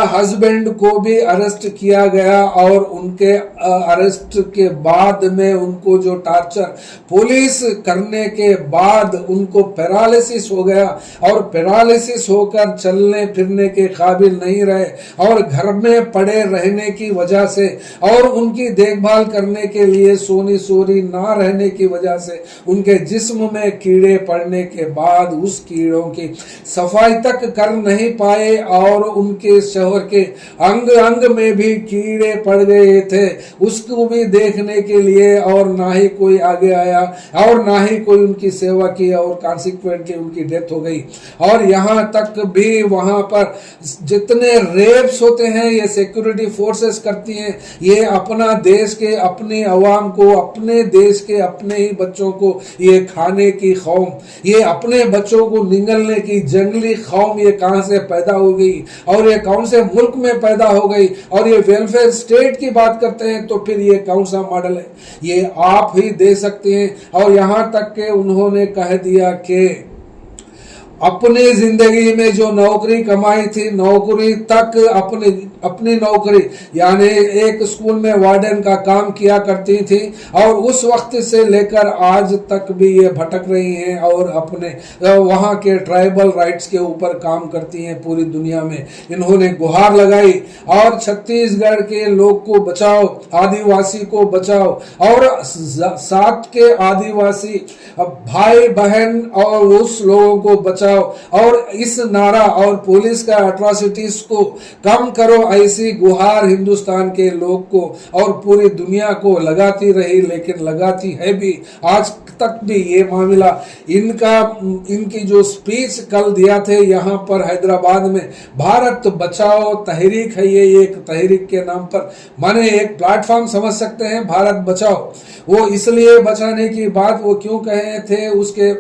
हस्बैंड को भी अरेस्ट किया गया और उनके अरेस्ट के बाद में उनको जो टॉर्चर पुलिस करने के बाद उनको पैरालिसिस हो गया और पैरालिसिस होकर चलने फिरने के काबिल नहीं रहे और घर में पड़े रहने की वजह से और उनकी देखभाल करने के लिए सोनी सोरी ना रहने की वजह से उनके जिस्म में कीड़े पड़ने के बाद उस कीड़ों की सफाई तक कर नहीं पाए और उनके शहर के अंग अंग में भी कीड़े पड़ गए थे, उसको भी देखने के लिए और ना ही कोई आगे आया और ना ही कोई उनकी सेवा की और कॉन्सिक्वेंटली उनकी डेथ हो गई। और यहाँ तक भी वहां पर जितने रेप्स होते हैं ये सिक्योरिटी फोर्सेस करती हैं, ये अपना देश के अपने अवाम को, अपने देश के अपने ही बच्चों को ये खाने की खौम, ये अपने बच्चों को निगलने की जंगली कौम ये कहां से पैदा हो गई और ये कौन से मुल्क में पैदा हो गई। और ये वेलफेयर स्टेट की बात करते हैं तो फिर ये कौन सा मॉडल है, ये आप ही दे सकते हैं। और यहां तक के उन्होंने कह दिया कि अपनी जिंदगी में जो नौकरी कमाई थी, नौकरी तक अपनी नौकरी यानी एक स्कूल में वार्डन का काम किया करती थी और उस वक्त से लेकर आज तक भी ये भटक रही हैं और अपने वहां के ट्राइबल राइट्स के ऊपर काम करती हैं पूरी दुनिया में। इन्होंने गुहार लगाई और छत्तीसगढ़ के लोग को बचाओ, आदिवासी को बचाओ और साथ के आदिवासी भाई बहन और उस लोगों को बचाओ और इस नारा और पुलिस का अट्रॉसिटीज को कम करो, ऐसी गुहार हिंदुस्तान के लोग को और पूरी दुनिया को लगाती रही, लेकिन लगाती है भी आज तक भी। ये मामला इनकी जो स्पीच कल दिया थे यहाँ पर हैदराबाद में, भारत बचाओ तहरीक है, ये एक तहरीक के नाम पर माने एक प्लेटफॉर्म समझ सकते हैं भारत बचाओ। वो इसलिए बचाने की बात वो क्यों कहे थे, उसके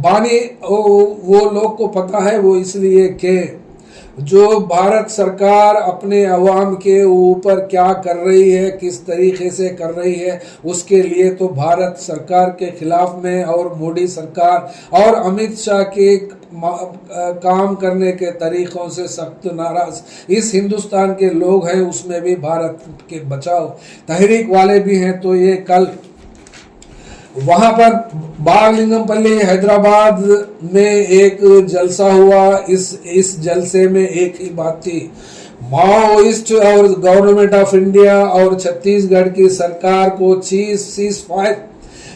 बानी वो लोग को पता है, वो इसलिए कि जो भारत सरकार अपने अवाम के ऊपर क्या कर रही है, किस तरीके से कर रही है, उसके लिए तो भारत सरकार के खिलाफ में और मोदी सरकार और अमित शाह के काम करने के तरीकों से सख्त नाराज इस हिंदुस्तान के लोग हैं, उसमें भी भारत के बचाओ तहरीक वाले भी हैं। तो ये कल वहां पर बागलिंगमपल्ली हैदराबाद में एक जलसा हुआ। इस जलसे में एक ही बात थी, माओइस्ट और गवर्नमेंट ऑफ इंडिया और छत्तीसगढ़ की सरकार को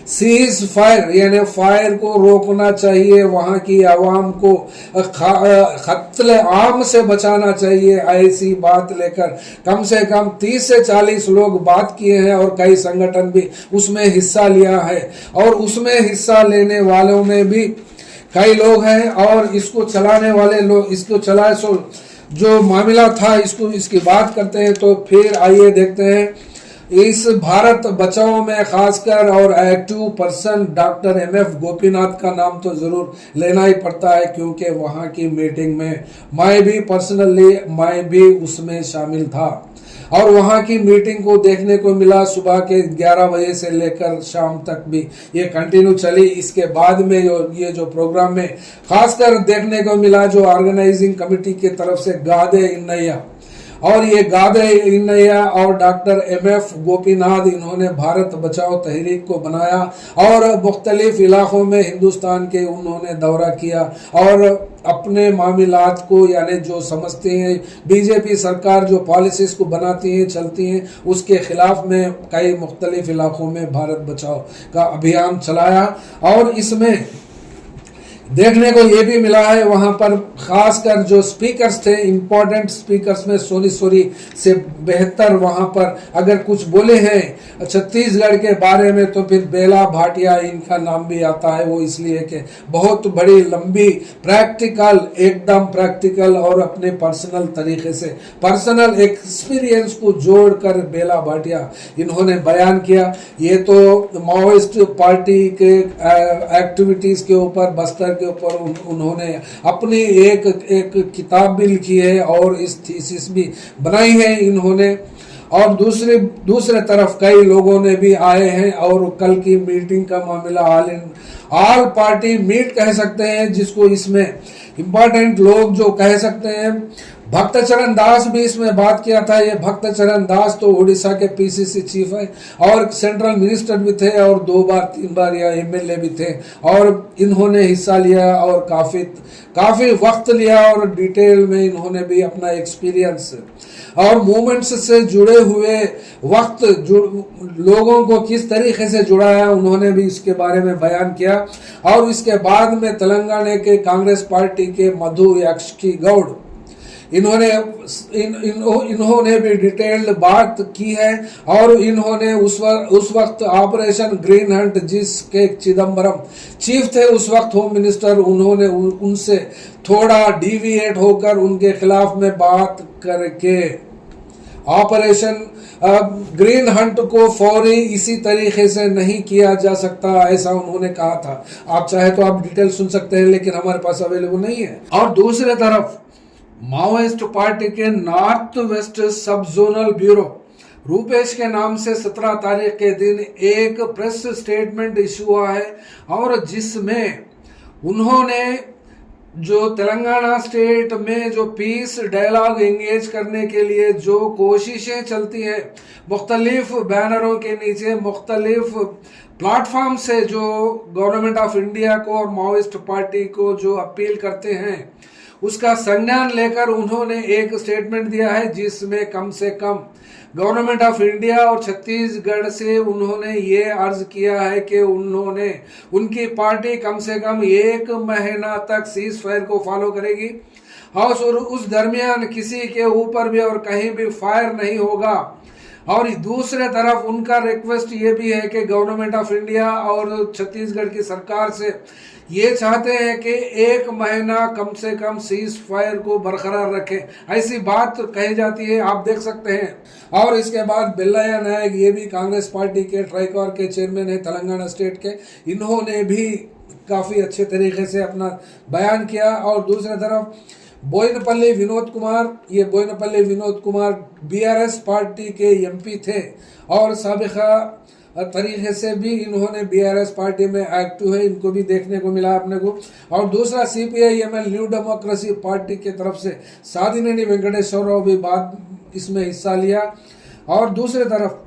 सीज फायर यानी फायर को रोकना चाहिए, वहां की आवाम को खत्ले आम से बचाना चाहिए। ऐसी बात लेकर कम से कम 30 से 40 लोग बात किए हैं और कई संगठन भी उसमें हिस्सा लिया है। और उसमें हिस्सा लेने वालों में भी कई लोग हैं और इसको चलाने वाले लोग, इसको चलाए सो जो मामला था इसकी बात करते हैं। तो फिर आइए देखते हैं इस भारत बचाओ में खासकर और active person doctor MF Gopinath का नाम तो जरूर लेना ही पड़ता है, क्योंकि वहां की मीटिंग में मैं भी उसमें शामिल था और वहां की मीटिंग को देखने को मिला। सुबह के 11 बजे से लेकर शाम तक भी ये कंटिन्यू चली। इसके बाद में ये जो प्रोग्राम में खासकर देखने को मिला, जो ऑर्गेनाइजिंग कमेटी की तरफ से गादे इन्नैया और ये गादे इन्नैया और डॉक्टर MF गोपीनाथ, इन्होंने भारत बचाओ तहरीक को बनाया और मुख्तलिफ इलाकों में हिंदुस्तान के उन्होंने दौरा किया और अपने मामलात को यानी जो समझते हैं बीजेपी सरकार जो पॉलिसीज को बनाती है चलती हैं उसके खिलाफ में कई मुख्तलिफ इलाकों में भारत बचाओ का अभियान चलाया। और इसमें देखने को ये भी मिला है वहां पर खासकर जो स्पीकर्स थे, इंपॉर्टेंट स्पीकर्स में सोनी सोरी से बेहतर वहां पर अगर कुछ बोले हैं छत्तीसगढ़ के बारे में तो फिर बेला भाटिया इनका नाम भी आता है। वो इसलिए कि बहुत बड़ी लंबी प्रैक्टिकल, एकदम प्रैक्टिकल और अपने पर्सनल तरीके से पर्सनल एक्सपीरियंस को जोड़कर बेला भाटिया इन्होंने बयान किया। ये तो माओइस्ट पार्टी के एक्टिविटीज के ऊपर, बस्तर के ऊपर उन्होंने अपनी एक किताब भी लिखी है और इस थीसिस भी बनाई है इन्होंने। और दूसरे तरफ कई लोगों ने भी आए हैं और कल की मीटिंग का मामला ऑल पार्टी मीट कह सकते हैं, जिसको इसमें इम्पोर्टेंट लोग जो कह सकते हैं, भक्त चरण दास भी इसमें बात किया था। ये भक्त चरण दास तो उड़ीसा के PCC चीफ है और सेंट्रल मिनिस्टर भी थे और 2 बार 3 बार या MLA भी थे और इन्होंने हिस्सा लिया और काफी वक्त लिया और डिटेल में इन्होंने भी अपना एक्सपीरियंस और मूवमेंट्स से जुड़े हुए लोगों को किस तरीके से जुड़ाया उन्होंने भी इसके बारे में बयान किया। और इसके बाद में तेलंगाना के कांग्रेस पार्टी के मधु याक्षी गौड़ इन्होंने भी डिटेल्ड बात की है और इन्होंने उस वक्त ऑपरेशन ग्रीन हंट जिसके चिदम्बरम चीफ थे उस वक्त होम मिनिस्टर, उन्होंने उनसे थोड़ा डिविएट होकर उनके खिलाफ में बात करके ऑपरेशन ग्रीन हंट को फौरी इसी तरीके से नहीं किया जा सकता, ऐसा उन्होंने कहा था। आप चाहे तो आप डिटेल सुन सकते हैं, लेकिन हमारे पास अवेलेबल नहीं है। और दूसरे तरफ माओइस्ट पार्टी के नॉर्थ वेस्ट सब जोनल ब्यूरो रूपेश के नाम से 17 तारीख के दिन एक प्रेस स्टेटमेंट इशू हुआ है और जिसमें उन्होंने जो तेलंगाना स्टेट में जो पीस डायलॉग एंगेज करने के लिए जो कोशिशें चलती हैं मुख्तलिफ बैनरों के नीचे, मुख्तलिफ प्लेटफॉर्म से जो गवर्नमेंट ऑफ इंडिया को और माओइस्ट पार्टी को जो अपील करते हैं उसका संज्ञान लेकर उन्होंने एक स्टेटमेंट दिया है, जिसमें कम से कम गवर्नमेंट ऑफ इंडिया और छत्तीसगढ़ से उन्होंने ये अर्ज किया है कि उनकी पार्टी कम से कम 1 महीना तक सीज फायर को फॉलो करेगी और उस दरमियान किसी के ऊपर भी और कहीं भी फायर नहीं होगा। और दूसरे तरफ उनका रिक्वेस्ट ये भी है कि गवर्नमेंट ऑफ इंडिया और छत्तीसगढ़ की सरकार से ये चाहते हैं कि 1 महीना कम से कम सीज फायर को बरकरार रखें, ऐसी बात कही जाती है, आप देख सकते हैं। और इसके बाद बिल्लाया नायक, ये भी कांग्रेस पार्टी के ट्राइकॉर के चेयरमैन है तेलंगाना स्टेट के, इन्होंने भी काफ़ी अच्छे तरीके से अपना बयान किया। और दूसरी तरफ बोयनपल्ली विनोद कुमार, ये बोयनपल्ली विनोद कुमार बीआरएस पार्टी के एमपी थे और साबिका तरीके से भी इन्होंने बीआरएस पार्टी में एक्टिव है, इनको भी देखने को मिला अपने को। और दूसरा सीपीआईएमएल न्यू डेमोक्रेसी पार्टी की तरफ से सादिनेनी वेंकटेश्वर राव भी बाद इसमें हिस्सा लिया। और दूसरी तरफ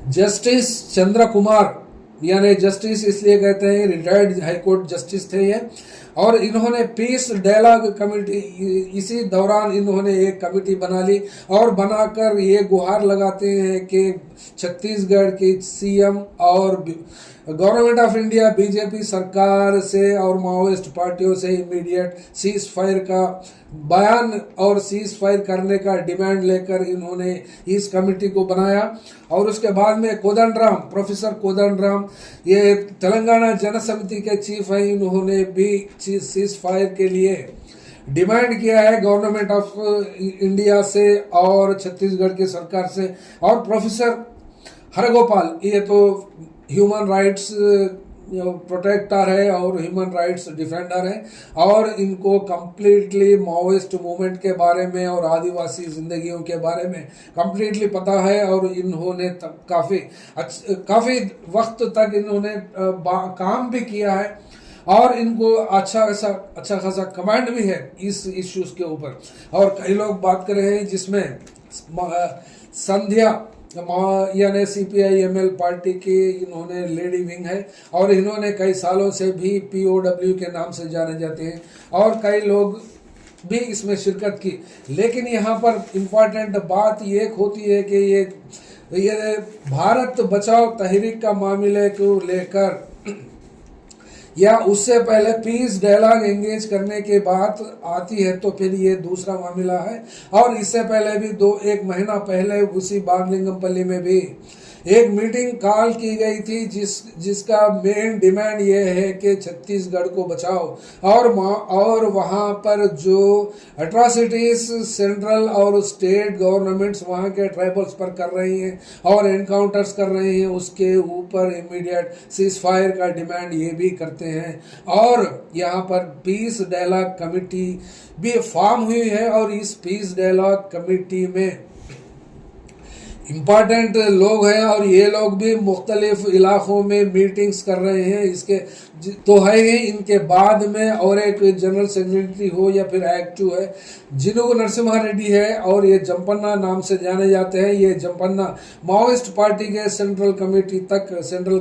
जस्टिस चंद्र कुमार, यानी जस्टिस इसलिए कहते हैं, रिटायर्ड हाईकोर्ट जस्टिस थे ये, और इन्होंने पीस डायलॉग कमेटी, इसी दौरान इन्होंने एक कमेटी बना ली और बनाकर ये गुहार लगाते हैं कि छत्तीसगढ़ की सीएम और गवर्नमेंट ऑफ इंडिया बीजेपी सरकार से और माओइस्ट पार्टियों से इमीडिएट सीज फायर का बयान और सीज फायर करने का डिमांड लेकर इन्होंने इस कमेटी को बनाया। और उसके बाद में कोदंडराम, प्रोफेसर कोदंडराम, ये तेलंगाना जन समिति के चीफ हैं, इन्होंने भी सीज फायर के लिए डिमांड किया है गवर्नमेंट ऑफ इंडिया से और छत्तीसगढ़ की सरकार से। और प्रोफेसर हरगोपाल, ये तो ह्यूमन राइट्स प्रोटेक्टर है और ह्यूमन राइट्स डिफेंडर है, और इनको कम्प्लीटली माओइस्ट मूवमेंट के बारे में और आदिवासी जिंदगियों के बारे में कम्प्लीटली पता है। और इन्होंने काफ़ी वक्त तक इन्होंने काम भी किया है और इनको अच्छा खासा कमांड भी है इस इश्यूज के ऊपर। और कई लोग बात कर रहे हैं जिसमें संध्या यानी सीपीआईएमएल पार्टी की इन्होंने लेडी विंग है और इन्होंने कई सालों से भी पीओडब्ल्यू के नाम से जाने जाते हैं और कई लोग भी इसमें शिरकत की। लेकिन यहाँ पर इम्पोर्टेंट बात ये होती है कि ये भारत बचाओ तहरीक का मामले को लेकर या उससे पहले पीस डायलॉग एंगेज करने के बात आती है तो फिर ये दूसरा मामला है। और इससे पहले भी एक महीना पहले उसी बागलिंगमपल्ली में भी एक मीटिंग कॉल की गई थी जिसका मेन डिमांड ये है कि छत्तीसगढ़ को बचाओ और वहाँ पर जो एट्रॉसिटीज सेंट्रल और स्टेट गवर्नमेंट्स वहाँ के ट्राइबल्स पर कर रही हैं और एनकाउंटर्स कर रही हैं उसके ऊपर इमीडिएट सीज फायर का डिमांड ये भी करते हैं। और यहाँ पर पीस डायलॉग कमेटी भी फॉर्म हुई है और इस पीस डायलॉग कमेटी में इम्पॉर्टेंट लोग हैं और ये लोग भी मुख्तलिफ इलाकों में मीटिंग्स कर रहे हैं। इसके तो है ही, इनके बाद में और एक जनरल सेक्रेटरी हो या फिर एक्टिव है जिनुगु नरसिम्हा रेड्डी है और ये जंपन्ना नाम से जाने जाते हैं। ये जंपन्ना माओइस्ट पार्टी के सेंट्रल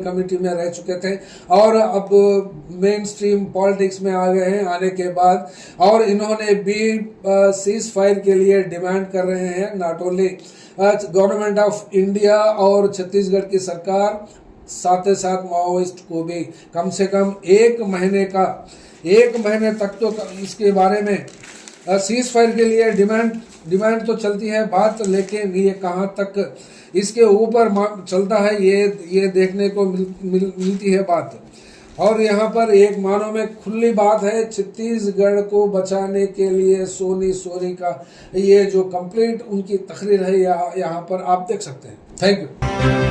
कमेटी में रह चुके थे और अब मेन स्ट्रीम पॉलिटिक्स में आ गए हैं आने के बाद। और इन्होंने भी सीज फायर के लिए डिमांड कर रहे हैं, not only government of India और छत्तीसगढ़ की सरकार, साथ ही साथ माओइस्ट को भी कम से कम एक महीने तक तो इसके बारे में सीज फायर के लिए डिमांड तो चलती है बात, लेकिन ये कहाँ तक इसके ऊपर चलता है ये देखने को मिलती है बात। और यहाँ पर एक मानो में खुली बात है, छत्तीसगढ़ को बचाने के लिए सोनी सोरी का ये जो कंप्लीट उनकी तकरीर है यहाँ पर आप देख सकते हैं। Thank you.